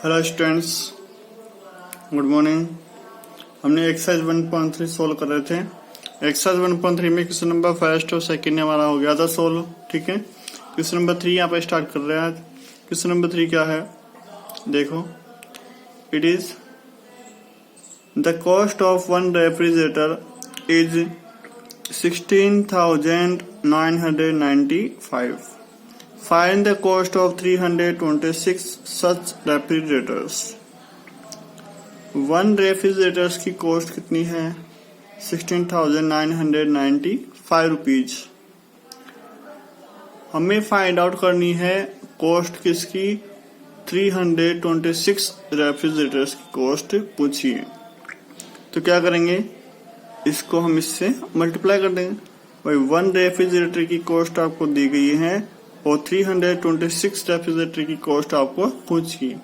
Hello students, good morning. हमने exercise 1.3 solve कर रहे थे। एक्सरसाइज 1.3 में क्वेश्चन नंबर फर्स्ट और सेकंड हमारा हो गया था सोल्व। ठीक है, क्वेश्चन नंबर 3 यहाँ पे स्टार्ट कर रहे हैं आज। क्वेश्चन नंबर 3 क्या है, देखो। It is the cost of one refrigerator is 16,995. Find the cost of 326 such refrigerators. One refrigerators की कॉस्ट कितनी है? 16,995 रुपीज। हमें फाइंड आउट करनी है कॉस्ट किसकी? 326 रेफ्रिजरेटर्स की कॉस्ट पूछिए। तो क्या करेंगे, इसको हम इससे मल्टीप्लाई कर देंगे। भाई वन रेफ्रिजरेटर की कॉस्ट आपको दी गई है और 326 रेफ्रिजरेटर की कॉस्ट आपको पूछी।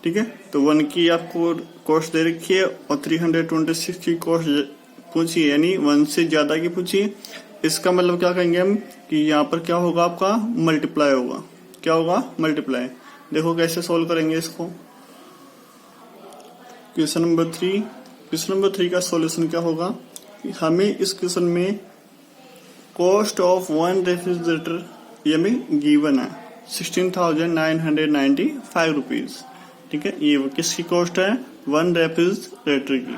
ठीक है, तो वन की आपको कॉस्ट दे रखी है और 326 की कॉस्ट पूछी, यानी वन से ज्यादा की पूछी। इसका मतलब क्या कहेंगे हम कि यहाँ पर क्या होगा, आपका मल्टीप्लाई होगा। क्या होगा? मल्टीप्लाई। देखो कैसे सोल्व करेंगे इसको। क्वेश्चन नंबर 3 का सॉल्यूशन क्या होगा, हमें इस क्वेश्चन में कॉस्ट ऑफ वन रेफ्रिजरेटर ये में गिवन है 16,995 रुपीज। ठीक है, ये किसकी कॉस्ट है? वन रेफ्रिजरेटर की।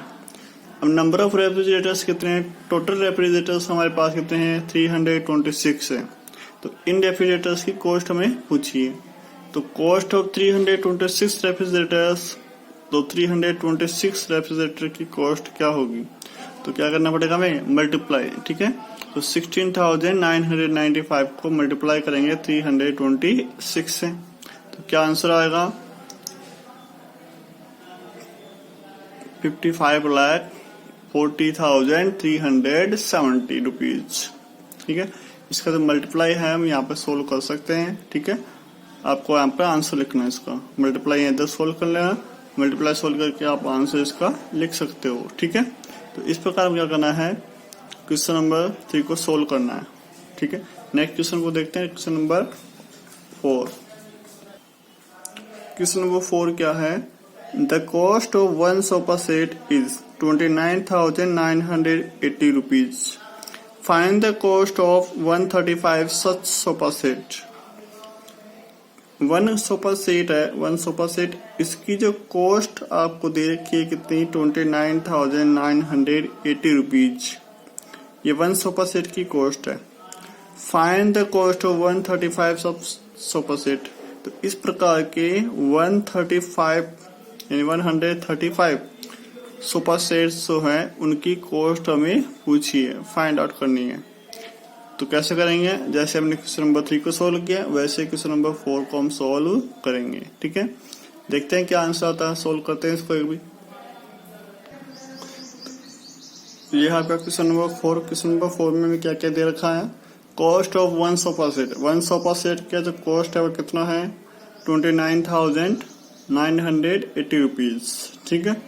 अब नंबर ऑफ रेफ्रिजरेटर्स कितने हैं? टोटल रेफ्रिजरेटर्स हमारे पास कितने हैं? 326 है। तो इन रेफ्रिजरेटर्स की कॉस्ट हमें पूछिए। तो कॉस्ट ऑफ 326 रेफ्रिजरेटर्स, तो 326 रेफ्रिजरेटर की कॉस्ट क्या होगी? तो क्या करना पड़ेगा हमें? मल्टीप्लाई। ठीक है, तो 16,995 को मल्टीप्लाई करेंगे 326 से, तो क्या आंसर आएगा? 55,40,370 रुपीज। ठीक है, इसका जो मल्टीप्लाई है हम यहाँ पे सोल्व कर सकते हैं। ठीक है, आपको यहाँ पे आंसर लिखना है इसका। मल्टीप्लाई इधर सोल्व कर लेना, मल्टीप्लाई सोल्व करके आप आंसर इसका लिख सकते हो। ठीक है, तो इस प्रकार क्या करना है, क्वेश्चन नंबर 3 को सोल्व करना है। ठीक है, नेक्स्ट क्वेश्चन को देखते हैं। Question number 4। क्वेश्चन नंबर 4 क्या है? The cost of one sofa set is 29,980 rupees. Find the cost of 135 such sofa set. One sofa set है, वन सोफा सेट, इसकी जो कॉस्ट आपको दे रखी है कितनी? 29,980 रुपीज। ये वन सोफा सेट की कॉस्ट है। Find the cost of 135 sofa set. तो इस प्रकार के 135 सोफा सेट्स जो हैं उनकी कॉस्ट हमें पूछी है, फाइंड आउट करनी है। तो कैसे करेंगे? जैसे हमने क्वेश्चन नंबर 3 को सोल्व किया वैसे क्वेश्चन नंबर 4 को हम सोल्व करेंगे। ठीक है, देखते हैं क्या आंसर आता है। सोल्व करते हैं इसको एक भी। ये आपका क्वेश्चन नंबर 4। क्वेश्चन नंबर 4 में क्या क्या दे रखा है? Cost of one sofa set. One sofa set का जो कॉस्ट है वो कितना है? 29,980 रुपीज। ठीक है,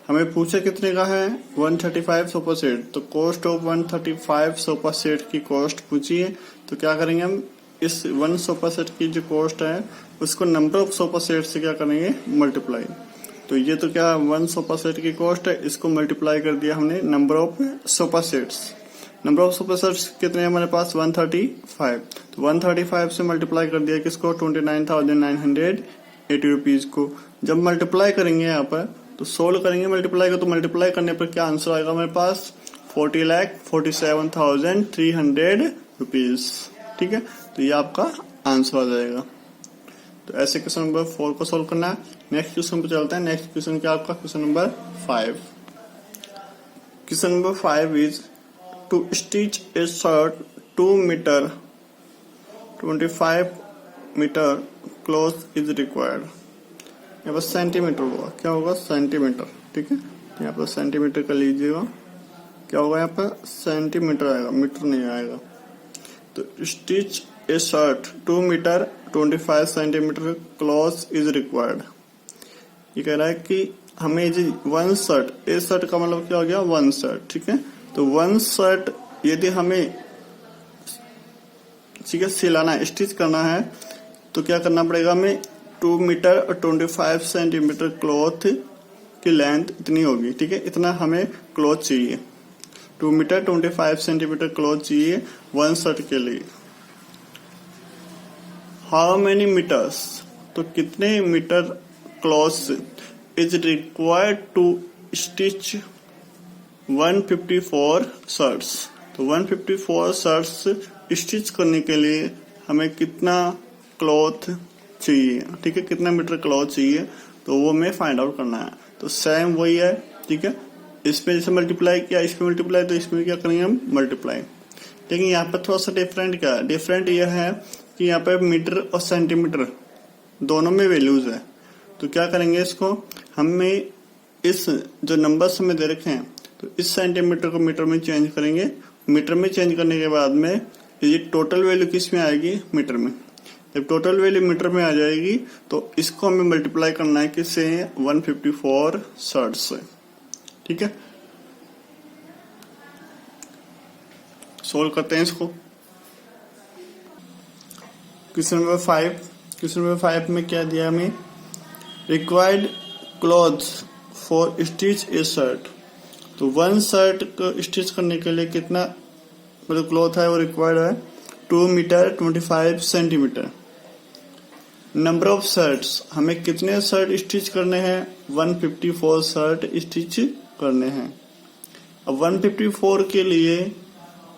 हमें पूछा कितने का है? 135 सोफा सेट। तो कॉस्ट ऑफ 135 सोफा सेट की कॉस्ट पूछी है। तो क्या करेंगे हम, इस वन सोफा सेट की जो कॉस्ट है उसको नंबर ऑफ सोफा सेट से क्या करेंगे? मल्टीप्लाई। तो ये तो क्या वन सोफा सेट की कॉस्ट है, इसको मल्टीप्लाई कर दिया हमने number of sofa sets. Number of sofa sets कितने हैं हमारे पास? 135। तो 135 से मल्टीप्लाई कर दिया किसको? 29,980 रुपीज को। जब मल्टीप्लाई करेंगे यहाँ पर तो सोल्व करेंगे मल्टीप्लाई को, तो मल्टीप्लाई करने पर क्या आंसर आएगा हमारे पास? 40,47,300 रुपीज। ठीक है, तो ये आपका आंसर आ जाएगा। तो ऐसे क्वेश्चन नंबर 4 को सोल्व करना है। नेक्स्ट क्वेश्चन पे चलते हैं। नेक्स्ट क्वेश्चन क्या आपका? Question number 5। Question number 5 is to stitch a shirt 2 metre 25 metre cloth is required. यहाँ पर सेंटीमीटर होगा। क्या होगा? सेंटीमीटर। ठीक है, यहाँ पर सेंटीमीटर का लीजिएगा। क्या होगा? यहाँ पर सेंटीमीटर आएगा, मीटर नहीं आएगा। तो stitch a shirt 2 metre 25 centimetre cloth is required. ये कह रहा है कि हमें जी वन शर्ट, ए शर्ट का मतलब क्या हो गया? One shirt. ठीक है, तो वन शर्ट यदि हमें ठीक है सिलाना है, स्टिच करना है, तो क्या करना पड़ेगा हमें? 2 मीटर और 25 सेंटीमीटर क्लॉथ की लेंथ इतनी होगी, ठीक है, इतना हमें क्लॉथ चाहिए। 2 मीटर 25 सेंटीमीटर क्लॉथ चाहिए 1 शर्ट के लिए। हाउ मेनी मीटर्स, तो कितने metre cloth is required to stitch 154 shirts. तो 154 शर्ट्स स्टिच करने के लिए हमें कितना क्लॉथ चाहिए, ठीक है, कितना मीटर क्लॉथ चाहिए, तो वो हमें फाइंड आउट करना है। तो सेम वही है, ठीक है, इसमें जैसे मल्टीप्लाई किया इसमें मल्टीप्लाई, तो इसमें क्या करेंगे हम मल्टीप्लाई। लेकिन यहाँ पर थोड़ा सा डिफरेंट क्या है, डिफरेंट यह है कि यहाँ पे मीटर और सेंटीमीटर दोनों में वैल्यूज है। तो क्या करेंगे, इसको हमें इस जो नंबर्स हमें दे रखे हैं तो इस सेंटीमीटर को मीटर में चेंज करेंगे। मीटर में चेंज करने के बाद में ये टोटल वैल्यू किस में आएगी, मीटर में। जब टोटल वैल्यू मीटर में आ जाएगी तो इसको हमें मल्टीप्लाई करना है किससे, 154 शर्ट्स से, ठीक है। सोल्व करते हैं इसको। क्वेश्चन नंबर 5, क्वेश्चन नंबर 5 में क्या दिया हमें, required clothes for stitch a shirt. तो 1 शर्ट को स्टिच करने के लिए कितना मतलब क्लॉथ है वो रिक्वायर्ड है, 2 metre 25 centimetre. Number of shirts, हमें कितने शर्ट स्टिच करने हैं, 154 शर्ट स्टिच करने हैं। अब 154 के लिए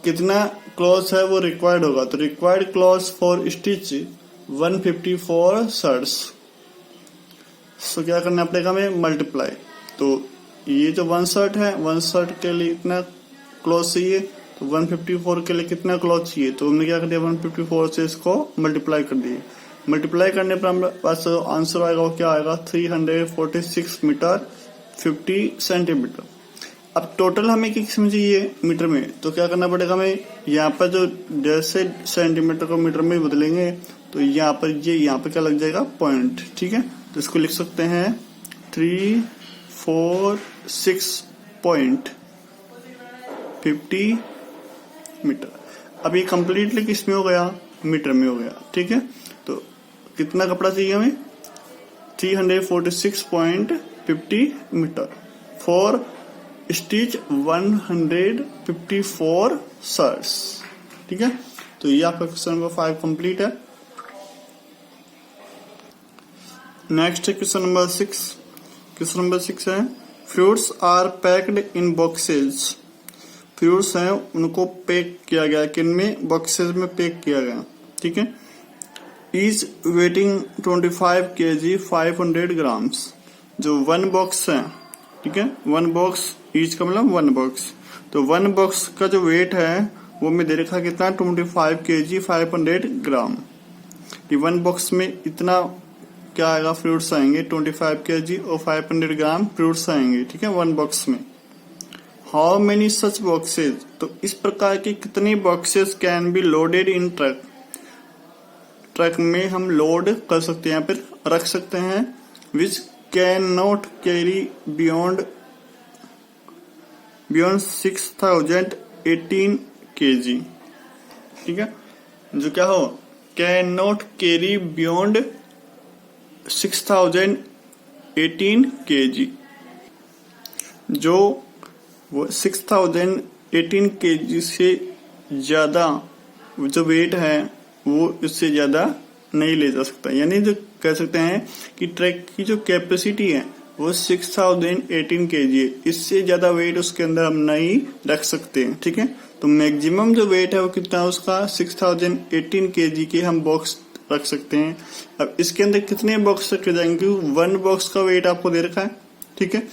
कितना क्लॉथ है वो रिक्वायर्ड होगा, तो required cloth for stitch 154 shirts. So क्या करना पड़ेगा हमें, मल्टीप्लाई। तो ये जो 1 शर्ट है, 1 शर्ट के लिए इतना क्लॉथ चाहिए, तो 154 के लिए कितना क्लॉथ चाहिए, तो हमने क्या कर दिया, 154 से इसको मल्टीप्लाई कर दिए। मल्टीप्लाई करने पर हमारे पास आंसर आएगा, वो क्या आएगा, 346 मीटर 50 सेंटीमीटर। अब टोटल हमें किस में चाहिए, मीटर में, तो क्या करना पड़ेगा हमें, यहाँ पर जो जैसे सेंटीमीटर को मीटर में बदलेंगे तो यहाँ पर ये यहाँ पर क्या लग जाएगा, पॉइंट, ठीक है। तो इसको लिख सकते हैं 346.50 मीटर। अब ये कंप्लीटली किस में हो गया, मीटर में हो गया, ठीक है। तो कितना कपड़ा चाहिए हमें, 346.50 मीटर फॉर स्टिच 154 शर्ट्स, ठीक है। तो ये आपका क्वेश्चन नंबर 5 कंप्लीट है। नेक्स्ट है क्वेश्चन नंबर 6। क्वेश्चन नंबर 6 है, fruits are packed in boxes. Fruits हैं उनको पैक किया गया, किन में, बॉक्सेज में पैक किया गया, ठीक है। Each waiting 25 kg 500 grams. जो 1 बॉक्स है, ठीक है, 1 बॉक्स, ईच का मतलब 1 बॉक्स, तो 1 बॉक्स का जो वेट है वो मैं दे रखा कितना, 25 kg 500 ग्राम। ये 1 बॉक्स में इतना क्या आएगा, फ्रूट्स आएंगे, 25 kg और 500 ग्राम फ्रूट्स आएंगे, ठीक है, 1 बॉक्स में। हाउ मेनी सच बॉक्सेज, तो इस प्रकार के कितने boxes can be loaded in truck. Truck में हम लोड कर सकते हैं, यहाँ पर रख सकते हैं, which can not carry beyond 6018 kg, ठीक है। जो क्या हो, can not carry beyond 6018 kg, जो वो 6018 kg से ज्यादा जो वेट है वो इससे ज्यादा नहीं ले जा सकता। यानी जो कह सकते हैं कि ट्रक की जो कैपेसिटी है वो 6018 kg है, इससे ज्यादा वेट उसके अंदर हम नहीं रख सकते हैं, ठीक है। तो मैक्सिमम जो वेट है वो कितना है उसका, 6018 kg के हम बॉक्स रख सकते हैं। अब इसके अंदर कितने बॉक्स रखे जाएंगे, 1 बॉक्स का वेट आपको दे रखा है, ठीक है।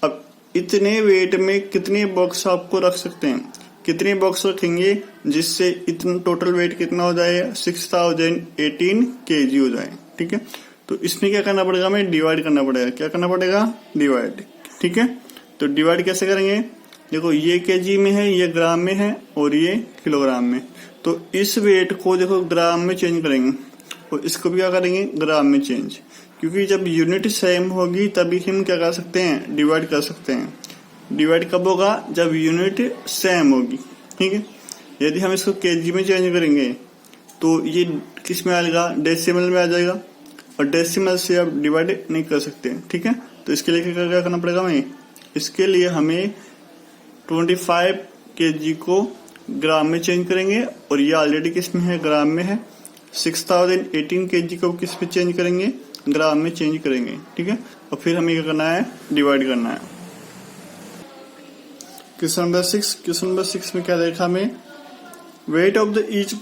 अब इतने वेट में कितने बॉक्स आपको रख सकते हैं, कितने बॉक्स रखेंगे जिससे इतना टोटल वेट कितना हो जाए, 6018 kg हो जाए, ठीक है। तो इसमें क्या करना पड़ेगा, हमें डिवाइड करना पड़ेगा। क्या करना पड़ेगा, डिवाइड, ठीक है। तो डिवाइड कैसे करेंगे, देखो ये kg में है, ये ग्राम में है और ये किलोग्राम में। तो इस वेट को देखो ग्राम में चेंज करेंगे और इसको भी क्या करेंगे, ग्राम में चेंज, क्योंकि जब यूनिट सेम होगी तभी हम क्या कर सकते हैं, डिवाइड कर सकते हैं। डिवाइड कब होगा, जब यूनिट सेम होगी, ठीक है। यदि हम इसको kg में चेंज करेंगे तो ये किस में आएगा, डेसिमल में आ जाएगा, और डेसिमल से आप डिवाइड नहीं कर सकते, ठीक है। तो इसके लिए क्या करना पड़ेगा हमें, इसके लिए हमें 25 kg को ग्राम में चेंज करेंगे, और ये ऑलरेडी किस में है, ग्राम में है। 6018 kg को किस पे चेंज करेंगे, ग्राम में चेंज करेंगे, ठीक है। और फिर हमें क्या करना है, डिवाइड करना है। क्वेश्चन नंबर 6 में क्या देखा हमें, weight of the each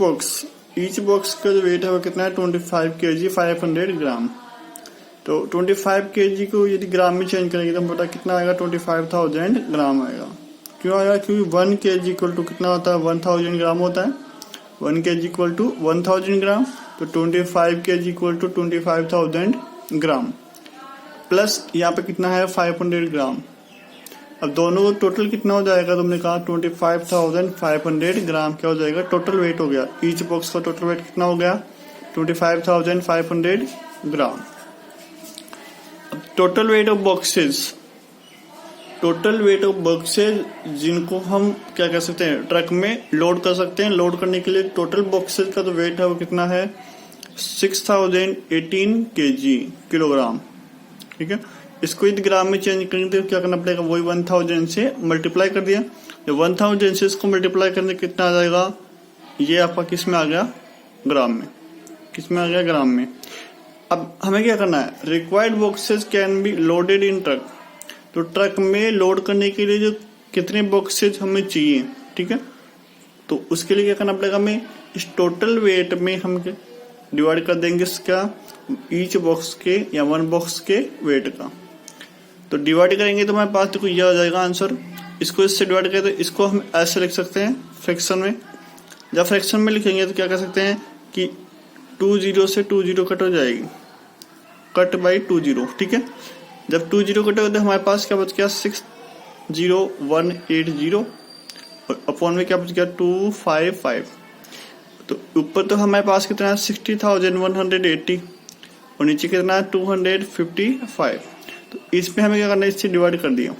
box का जो वेट है वो कितना है, 25 kg 500 ग्राम। तो 25 kg को यदि ग्राम में चेंज करेंगे तो पता कितना आएगा, 25,000 ग्राम आएगा। क्यों आएगा, क्योंकि 1 kg इक्वल टू कितना होता है, 1000 ग्राम होता है। 1 kg इक्वल टू 1000 ग्राम, तो 25 kg equal to 25,000 gram, plus यहाँ पे कितना है 500 ग्राम। अब दोनों टोटल कितना हो जाएगा, तुमने कहा 25,500 ग्राम क्या हो जाएगा, टोटल वेट हो गया। ईच बॉक्स का टोटल वेट कितना हो गया, 25,500 ग्राम। अब टोटल वेट ऑफ बॉक्सेज जिनको हम क्या कह सकते हैं, ट्रक में लोड कर सकते हैं। लोड करने के लिए टोटल बॉक्सेज का जो वेट है वो कितना है, 6018 kg किलोग्राम, ठीक है। इसको यदि ग्राम में चेंज करेंगे तो क्या करना पड़ेगा, वही 1000 से मल्टीप्लाई कर दिया। जब 1000 से इसको मल्टीप्लाई करने कितना आ जाएगा, ये आपका किस में आ गया, ग्राम में। किस में आ गया, ग्राम में। अब हमें क्या करना है, required boxes can be loaded in truck. तो ट्रक में लोड करने के लिए जो कितने बॉक्सेज हमें चाहिए, ठीक है, तो उसके लिए क्या करना पड़ेगा, हमें इस टोटल वेट में हम डिवाइड कर देंगे इसका, ईच बॉक्स के या 1 बॉक्स के वेट का। तो डिवाइड करेंगे तो हमारे पास देखो यह आ जाएगा आंसर। इसको इससे डिवाइड करें तो इसको हम ऐसे लिख सकते हैं फ्रैक्शन में। जब फ्रैक्शन में लिखेंगे तो क्या कर सकते हैं कि 20 से 20 कट हो जाएगी, कट बाई 20, ठीक है। जब 20 कट हो तो हमारे पास क्या बच गया, 60180, और अपॉन में क्या बच गया 255। तो ऊपर तो हमारे पास कितना है 60,180, और नीचे कितना है 255। तो इसमें हमें क्या करना है, इससे डिवाइड कर दिया।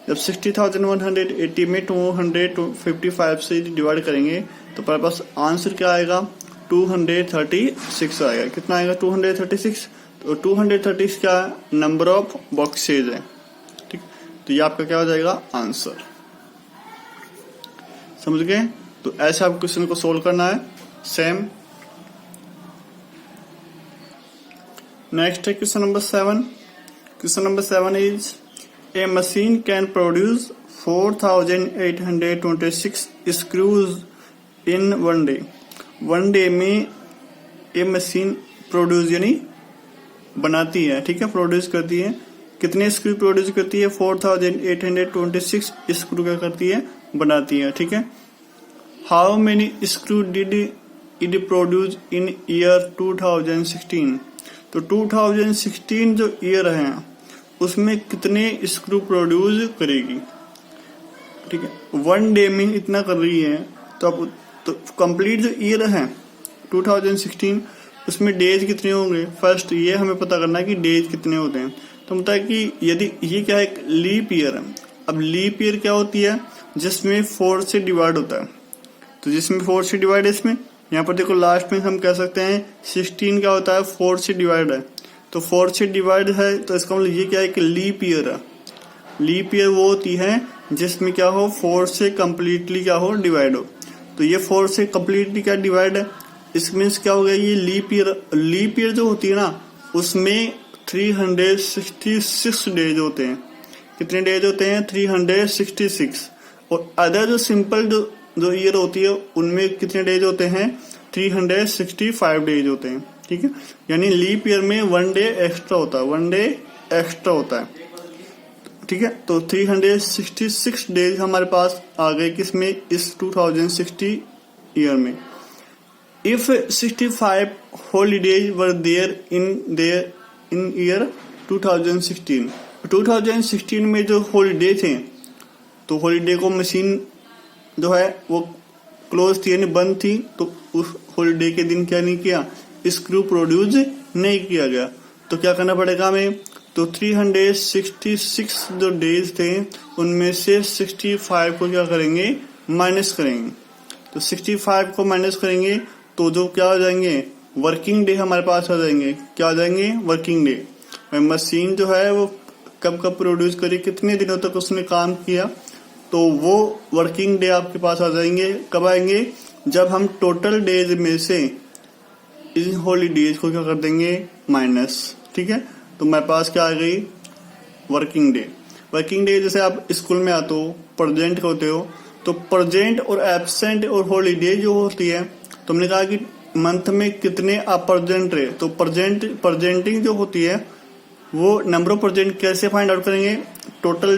जब 60,180 में 255 से डिवाइड करेंगे तो हमारे पास आंसर क्या आएगा, 236 आएगा। कितना आएगा, 236। तो 236 का नंबर ऑफ बॉक्सेज है, ठीक। तो ये आपका क्या हो जाएगा, आंसर। समझ गए। तो ऐसे आप क्वेश्चन को सोल्व करना है, सेम। नेक्स्ट है question number 7। Question number 7 is a machine can produce 4826 screws in 1 day. 1 day में ए मशीन प्रोड्यूस यानी बनाती है, ठीक है, प्रोड्यूस करती है। कितने स्क्रू प्रोड्यूस करती है, 4826 स्क्रू क्या करती है, बनाती है, ठीक है। How many screw did it produce in year 2016। तो 2016 जो ईयर है उसमें कितने स्क्रू प्रोड्यूस करेगी, ठीक है। 1 डे में इतना कर रही है, तो अब तो कंप्लीट जो ईयर है 2016 उसमें डेज कितने होंगे, फर्स्ट ये हमें पता करना है कि डेज कितने होते हैं। तो पता है कि यदि ये क्या है, एक लीप ईयर है। अब लीप ईयर क्या होती है, जिसमें 4 से डिवाइड होता है। तो जिसमें 4 से डिवाइड है, इसमें यहाँ पर देखो लास्ट में हम कह सकते हैं 16 क्या होता है, 4 से डिवाइड है। तो 4 से डिवाइड है तो इसका मतलब ये क्या है कि लीप ईयर है। लीप ईयर वो होती है जिसमें क्या हो, 4 से कम्प्लीटली क्या हो, डिवाइड हो। तो ये 4 से कम्प्लीटली क्या डिवाइड है, इसमें क्या हो गया, ये लीप ईयर जो होती है ना उसमें 366 डेज होते हैं। कितने डेज होते हैं, 366। और अदर जो सिंपल जो ईयर होती है उनमें कितने डेज होते हैं, 365 डेज होते हैं, ठीक है। यानी लीप ईयर में 1 डे एक्स्ट्रा होता है, 1 डे एक्स्ट्रा होता है, ठीक है। तो 366 डेज हमारे पास आ गए किसमें, इस 2060 ईयर में। If 65 holidays were there in year 2016, 2016 में जो हॉलीडे थे, तो हॉलीडे को मशीन जो है वो क्लोज थी यानी बंद थी, तो उस हॉलीडे के दिन क्या नहीं किया, स्क्रू प्रोड्यूस नहीं किया गया। तो क्या करना पड़ेगा हमें, तो 366 जो डेज थे उनमें से 65 को क्या करेंगे, माइनस करेंगे। तो 65 को माइनस करेंगे तो जो क्या हो जाएंगे वर्किंग डे हमारे पास आ जाएंगे। क्या आ जाएंगे? Working day. मशीन जो है वो कब कब प्रोड्यूस करी, कितने दिनों तक उसने काम किया, तो वो वर्किंग डे आपके पास आ जाएंगे। कब आएंगे? जब हम टोटल डेज में से इन हॉलीडेज को क्या कर देंगे? माइनस। ठीक है, तो मेरे पास क्या आ गई? Working day. वर्किंग डे जैसे आप स्कूल में आते हो, प्रेजेंट होते हो, तो प्रेजेंट और एब्सेंट और हॉलीडे जो होती है, तो हमने कहा कि मंथ में कितने आप प्रेजेंट रहे, तो प्रेजेंटिंग जो होती है वो नंबर ऑफ प्रेजेंट कैसे फाइंड आउट करेंगे? टोटल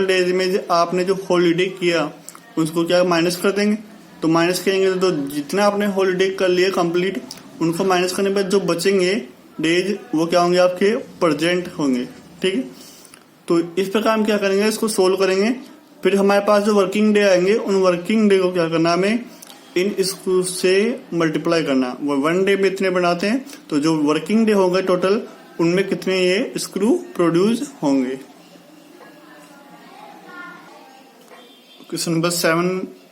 डेज में आपने जो हॉलीडे किया उसको क्या माइनस कर देंगे। तो माइनस करेंगे तो जितना आपने हॉलीडे कर लिया कंप्लीट, उनको माइनस करने के बाद जो बचेंगे डेज वो क्या होंगे? आपके प्रेजेंट होंगे। ठीक है, तो इस प्रकार हम क्या करेंगे? इसको सोल्व करेंगे। फिर हमारे पास जो वर्किंग डे आएंगे उन वर्किंग डे को क्या करना, हमें इन स्क्रू से मल्टीप्लाई करना। वो वन डे में इतने बनाते हैं, तो जो वर्किंग डे होंगे टोटल उनमें कितने ये स्क्रू प्रोड्यूस होंगे। क्वेश्चन नंबर 7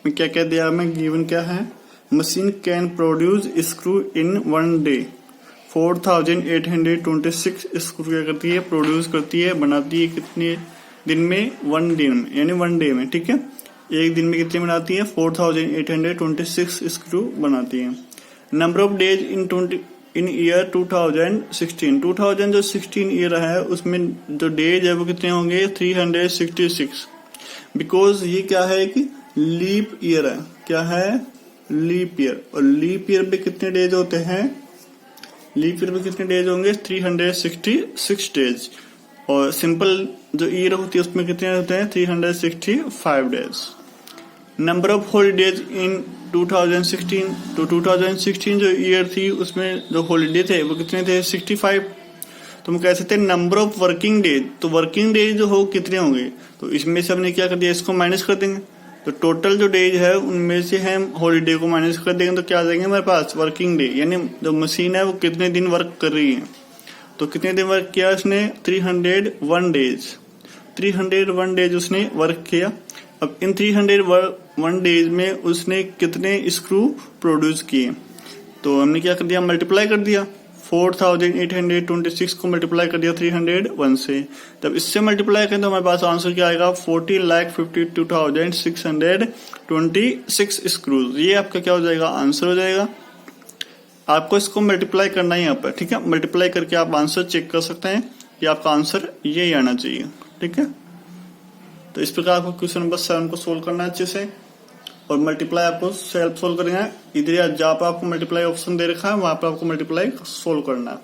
में क्या कह दिया हमें? गिवन क्या है? Machine can produce screw in one day 4826 screw क्या करती है? प्रोड्यूस करती है, बनाती है। कितने दिन में? वन दिन में, यानी वन डे में। ठीक है, एक दिन में कितने बनाती है? 4826 स्क्रू बनाती है। Number of days in year 2016 year है, उसमें जो डेज है वो कितने होंगे? 366। बिकॉज ये क्या है कि लीप ईयर है। क्या है? Leap year. और लीप ईयर में कितने डेज होते हैं? लीप ईयर में कितने डेज होंगे? 366 डेज। और सिंपल जो ईयर होती है उसमें कितने होते हैं? 365 days. Number of holidays in 2016, तो 2016 जो ईयर थी उसमें जो हॉलीडे थे वो कितने थे? 65। तो हम कह सकते हैं नंबर ऑफ वर्किंग डेज, तो वर्किंग डेज जो हो कितने होंगे? तो इसमें से हमने क्या कर दिया? इसको माइनस कर देंगे। तो टोटल जो डेज है उनमें से हम हॉलीडे को माइनस कर देंगे, तो क्या आ जाएंगे हमारे पास? वर्किंग डे, यानी जो मशीन है वो कितने दिन वर्क कर रही है। तो कितने दिन वर्क किया उसने? 301 डेज। 301 डेज उसने वर्क किया। अब इन 301 डेज में उसने कितने स्क्रू प्रोड्यूस किए? तो हमने क्या कर दिया? मल्टीप्लाई कर दिया। 4826 को मल्टीप्लाई कर दिया 301 से। जब इससे मल्टीप्लाई करें तो हमारे पास आंसर क्या आएगा? 40,52,626 स्क्रूज। ये आपका क्या हो जाएगा? आंसर हो जाएगा। आपको इसको मल्टीप्लाई करना ही यहाँ पर। ठीक है, मल्टीप्लाई करके आप आंसर चेक कर सकते हैं कि आपका आंसर ये आना चाहिए। ठीक है, तो इस प्रकार आपको क्वेश्चन नंबर 7 को सोल्व करना है अच्छे से, और मल्टीप्लाई आपको सेल्फ सोल्व करना है। इधर जहाँ पर आपको मल्टीप्लाई ऑप्शन दे रखा है वहां पर आपको मल्टीप्लाई सोल्व करना है।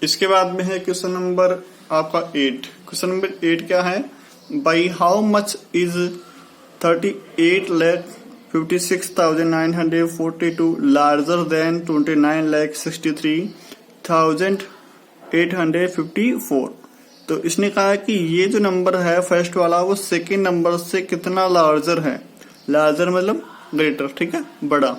इसके बाद में है क्वेश्चन नंबर आपका 8। क्वेश्चन नंबर 8 क्या है? By how much is 38,56,942 larger than 29,63,854। तो इसने कहा कि ये जो नंबर है फर्स्ट वाला वो सेकेंड नंबर से कितना लार्जर है। लार्जर मतलब ग्रेटर। ठीक है, बड़ा।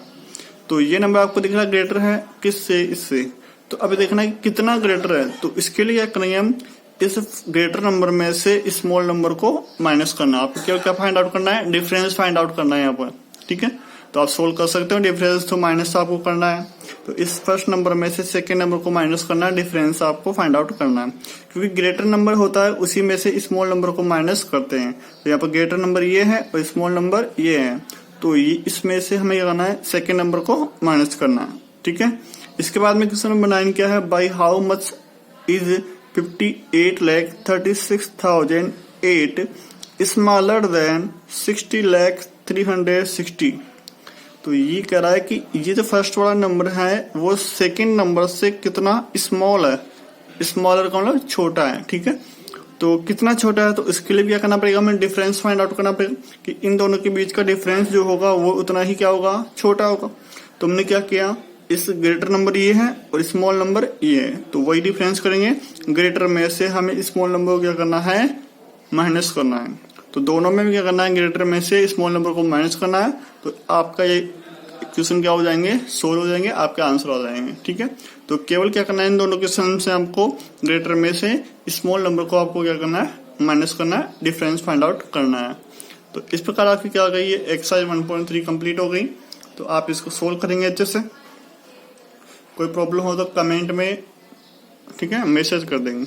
तो ये नंबर आपको दिख रहा है ग्रेटर है किससे? इससे। तो अभी देखना है कितना ग्रेटर है। तो इसके लिए क्या करेंगे हम? इस ग्रेटर नंबर में से स्मॉल नंबर को माइनस करना। आपको क्या क्या फाइंड आउट करना है? डिफरेंस फाइंड आउट करना है यहाँ पर। ठीक है, तो आप सोल्व कर सकते हो। डिफरेंस तो माइनस आपको करना है, तो इस फर्स्ट नंबर में से सेकेंड नंबर को माइनस करना है, डिफरेंस आपको फाइंड आउट करना है। क्योंकि ग्रेटर नंबर होता है उसी में से स्मॉल नंबर को माइनस करते हैं। तो यहाँ पर ग्रेटर नंबर ये है और स्मॉल नंबर ये है, तो ये इसमें से हमें क्या करना है? सेकेंड नंबर को माइनस करना है। ठीक है, इसके बाद में क्वेश्चन नंबर 9 क्या है? By how much is 58,36,008 smaller than 60,360। तो ये कह रहा है कि ये जो फर्स्ट वाला नंबर है वो सेकंड नंबर से कितना स्मॉल है। स्मॉलर का मतलब छोटा है। ठीक है, तो कितना छोटा है? तो इसके लिए क्या करना पड़ेगा? हमें डिफरेंस फाइंड आउट करना पड़ेगा कि इन दोनों के बीच का डिफरेंस जो होगा वो उतना ही क्या होगा? छोटा होगा। तो हमने क्या किया? इस ग्रेटर नंबर ये है और स्मॉल नंबर ये है, तो वही डिफरेंस करेंगे। ग्रेटर में से हमें स्मॉल नंबर को क्या करना है? माइनस करना है। तो दोनों में भी क्या करना है? ग्रेटर में से स्मॉल नंबर को माइनस करना है। तो आपका ये क्वेश्चन क्या हो जाएंगे? सोल्व हो जाएंगे, आपके आंसर हो जाएंगे। ठीक है, तो केवल क्या करना है? इन दोनों क्वेश्चन से आपको ग्रेटर में से स्मॉल नंबर को आपको क्या करना है? माइनस करना है, डिफरेंस फाइंड आउट करना है। तो इस प्रकार आपकी क्या हो गई है, एक्सरसाइज 1.3 कंप्लीट हो गई। तो आप इसको सोल्व करेंगे अच्छे से। कोई प्रॉब्लम हो तो कमेंट में, ठीक है, मैसेज कर देंगे।